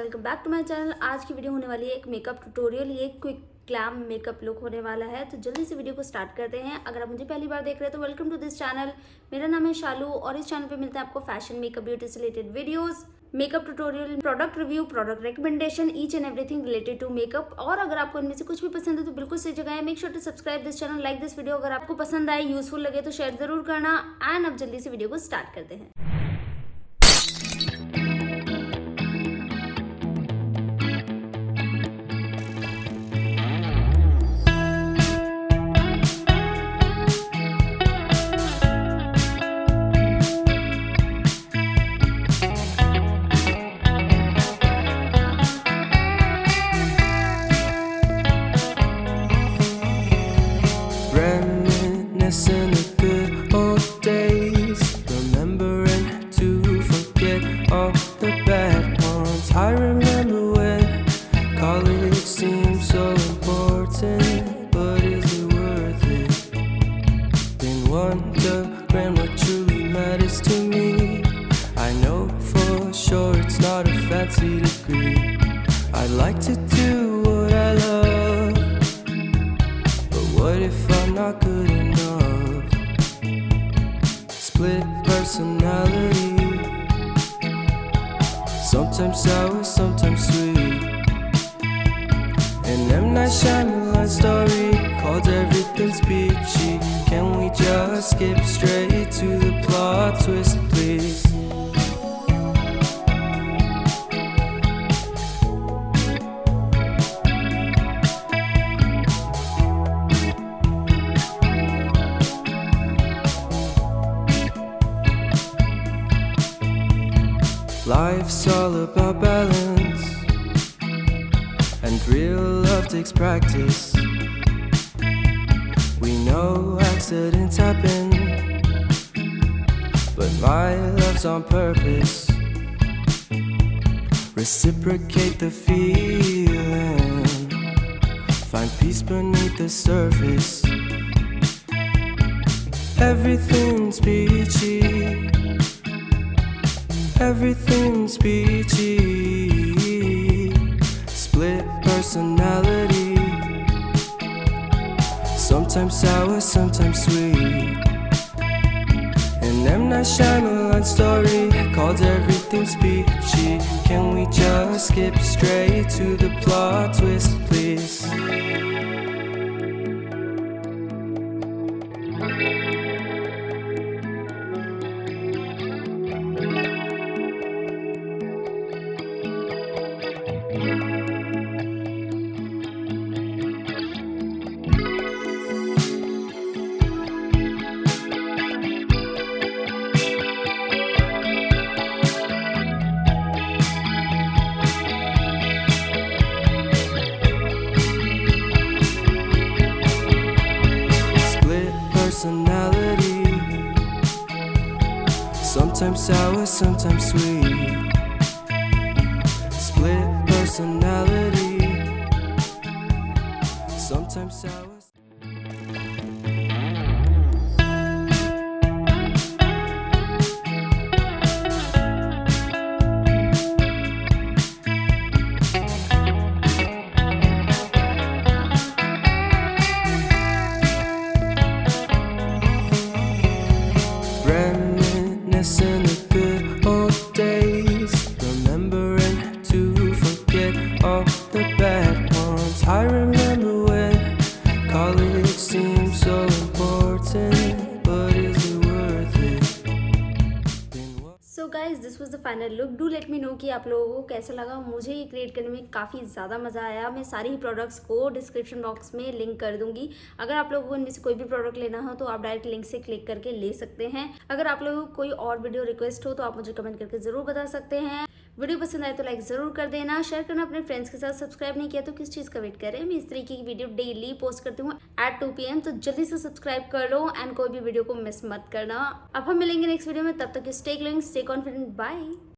Welcome back to my channel. आज की video होने वाली है एक मेकअप ट्यूटोरियल। ये क्विक ग्लैम मेकअप लुक होने वाला है, तो जल्दी से वीडियो को स्टार्ट करते हैं। अगर आप मुझे पहली बार देख रहे हैं तो वेलकम टू दिस चैनल। मेरा नाम है शालू और इस चैनल पे मिलता है आपको फैशन, मेकअप, ब्यूटी से related videos, makeup tutorial, product review, product recommendation, each and everything related to makeup. और अगर आपको इनमें से कुछ भी पसंद है तो बिल्कुल सही जगह है। Make sure to subscribe this channel, like this video. अगर आपको पसंद आए, यूजफुल लगे तो शेयर जरूर करना। एंड अब जल्दी से वीडियो को स्टार्ट करते हैं। Reminiscing the good old days, remembering to forget all the bad ones. I remember when college seemed so important, but is it worth it? Been wondering what truly matters to me. I know for sure it's not a fancy degree. I'd like to do what I love, but what if I'm not good enough? Split personality, sometimes sour, sometimes sweet. An M. Night Shyamalan story called Everything's Peachy. Can we just skip straight to the plot twist, please? Life's all about balance, and real love takes practice. We know accidents happen, but my love's on purpose. Reciprocate the feeling, find peace beneath the surface. Everything's peachy, everything's peachy. Split personality, sometimes sour, sometimes sweet. An M. Night Shyamalan story called Everything's Peachy. Can we just skip straight to the plot twist, please? Personality, sometimes sour, sometimes sweet. Split personality, sometimes sour. Reminiscing the good old days, remembering to forget all the bad ones. I remember when college seemed so important, but is it worth it? So guys, this was the final look. Do let me know कि आप लोगों को कैसा लगा। मुझे ये create करने में काफ़ी ज़्यादा मज़ा आया। मैं सारी ही प्रोडक्ट्स को डिस्क्रिप्शन बॉक्स में लिंक कर दूंगी। अगर आप लोगों को इनमें से कोई भी प्रोडक्ट लेना हो तो आप डायरेक्ट लिंक से क्लिक करके ले सकते हैं। अगर आप लोगों को कोई और वीडियो रिक्वेस्ट हो तो आप मुझे कमेंट करके ज़रूर बता सकते हैं। वीडियो पसंद आए तो लाइक ज़रूर कर देना, शेयर करना अपने फ्रेंड्स के साथ। सब्सक्राइब नहीं किया तो किस चीज़ का वेट करें। मैं इस तरीके की वीडियो डेली पोस्ट करती हूँ एट 2 PM, तो जल्दी से सब्सक्राइब कर लो एंड कोई भी वीडियो को मिस मत करना। अब हम मिलेंगे नेक्स्ट वीडियो में, तब तक stay glowing, stay confident, bye.